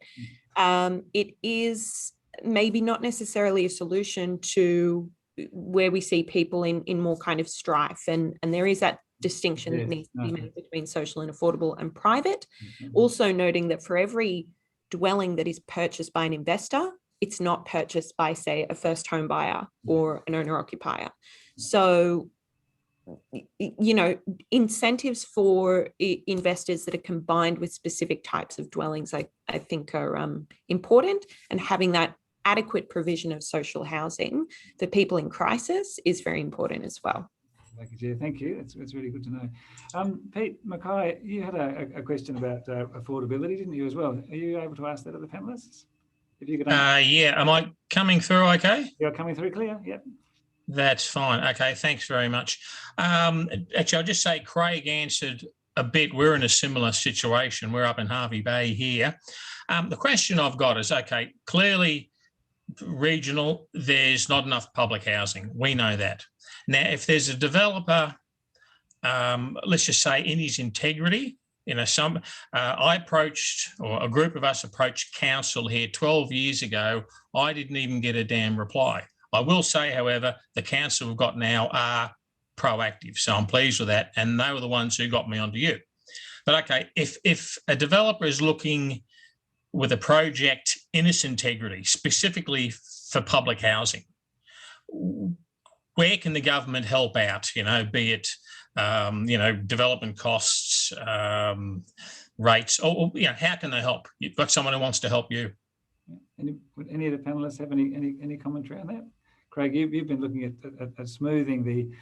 it is maybe not necessarily a solution to where we see people in more kind of strife. And there is that distinction that needs to be made between social and affordable and private. Also noting that for every dwelling that is purchased by an investor, it's not purchased by, say, a first home buyer or an owner occupier. So, incentives for investors that are combined with specific types of dwellings, I think are important, and having that adequate provision of social housing for people in crisis is very important as well. Thank you. It's really good to know. Pete Mackay, you had a question about affordability, didn't you, as well? Are you able to ask that of the panelists? If you could. Yeah. Am I coming through okay? You're coming through clear, yep. That's fine. Okay, thanks very much. Actually, I'll just say Craig answered a bit. We're in a similar situation. We're up in Hervey Bay here. The question I've got is, okay, clearly regional, there's not enough public housing. We know that. Now, if there's a developer, let's just say in his integrity, I approached, or a group of us approached council here 12 years ago. I didn't even get a damn reply. I will say, however, the council we've got now are proactive, so I'm pleased with that, and they were the ones who got me onto you. But okay, if a developer is looking with a project in its integrity, specifically for public housing, where can the government help out? Be it development costs, rates, or how can they help? You've got someone who wants to help you. Would any of the panelists have any commentary on that? Craig, you've been looking at smoothing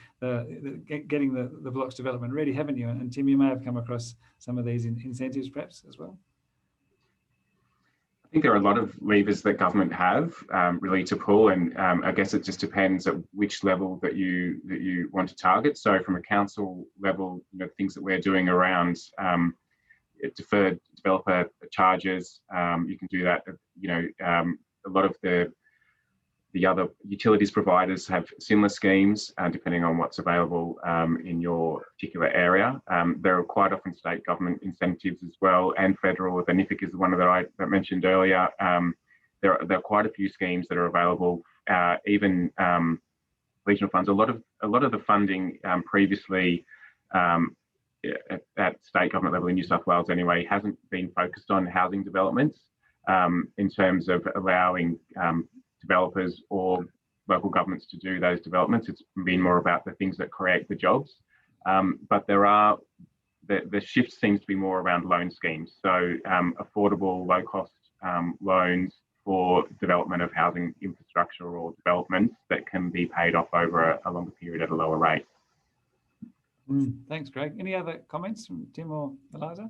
getting the blocks development ready, haven't you? And Tim, you may have come across some of these incentives perhaps as well. I think there are a lot of levers that government have really to pull, and I guess it just depends at which level that you want to target. So from a council level, things that we're doing around deferred developer charges, you can do that. A lot of the other utilities providers have similar schemes, depending on what's available in your particular area. There are quite often state government incentives as well, and federal. The NIFIC is the one that I mentioned earlier. There are quite a few schemes that are available. Even regional funds. A lot of the funding previously at state government level in New South Wales anyway hasn't been focused on housing developments in terms of allowing developers or local governments to do those developments. It's been more about the things that create the jobs. But the shift seems to be more around loan schemes. So affordable, low cost loans for development of housing infrastructure or developments that can be paid off over a longer period at a lower rate. Thanks, Greg. Any other comments from Tim or Eliza?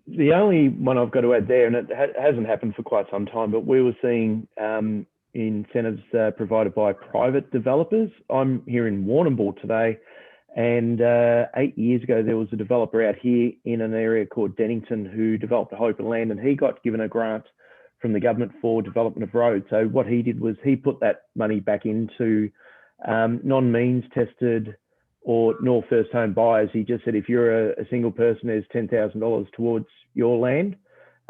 The only one I've got to add there, and it hasn't happened for quite some time, but we were seeing incentives provided by private developers. I'm here in Warrnambool today, and 8 years ago there was a developer out here in an area called Dennington who developed a whole heap of land, and he got given a grant from the government for development of roads. So what he did was he put that money back into non-means tested or nor first home buyers. He just said, if you're a single person, there's $10,000 towards your land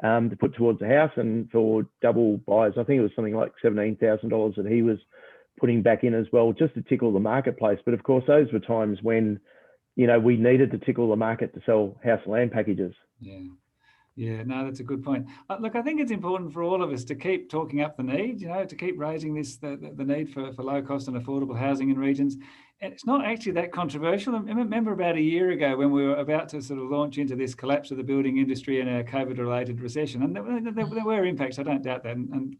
to put towards the house, and for double buyers, I think it was something like $17,000 that he was putting back in as well, just to tickle the marketplace. But of course, those were times when, we needed to tickle the market to sell house and land packages. Yeah, no, that's a good point. Look, I think it's important for all of us to keep talking up the need, to keep raising the need for low cost and affordable housing in regions. And it's not actually that controversial. I remember about a year ago when we were about to sort of launch into this collapse of the building industry and a COVID-related recession, and there were impacts, I don't doubt that. And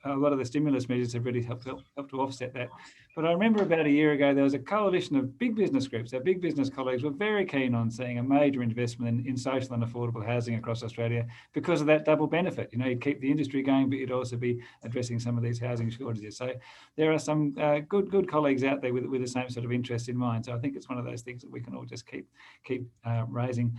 a lot of the stimulus measures have really helped to offset that. But I remember about a year ago, there was a coalition of big business groups. Our big business colleagues were very keen on seeing a major investment in social and affordable housing across Australia because of that double benefit. You'd keep the industry going, but you'd also be addressing some of these housing shortages. So there are some good colleagues out there with the same sort of interest in mind. So I think it's one of those things that we can all just keep raising.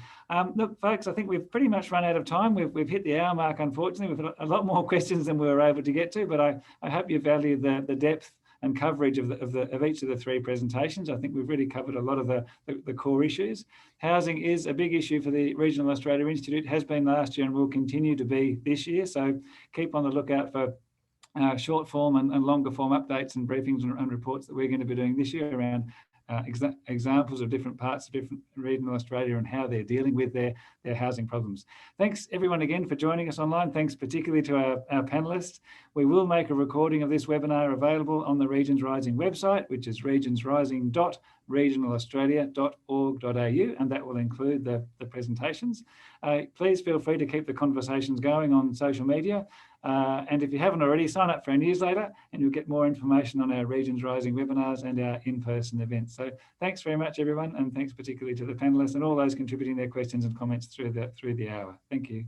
Look, folks, I think we've pretty much run out of time. We've hit the hour mark, unfortunately. We've got a lot more questions than we were able to get to, but I hope you value the depth and coverage of each of the three presentations. I think we've really covered a lot of the core issues. Housing is a big issue for the Regional Australia Institute, has been last year and will continue to be this year. So keep on the lookout for short form and longer form updates and briefings and reports that we're going to be doing this year around examples of different parts of different regional Australia and how they're dealing with their housing problems. Thanks everyone again for joining us online. Thanks particularly to our panellists. We will make a recording of this webinar available on the Regions Rising website, which is regionsrising.regionalaustralia.org.au, and that will include the presentations. Please feel free to keep the conversations going on social media. And if you haven't already, sign up for our newsletter and you'll get more information on our Regions Rising webinars and our in-person events. So thanks very much, everyone, and thanks particularly to the panellists and all those contributing their questions and comments through the hour. Thank you.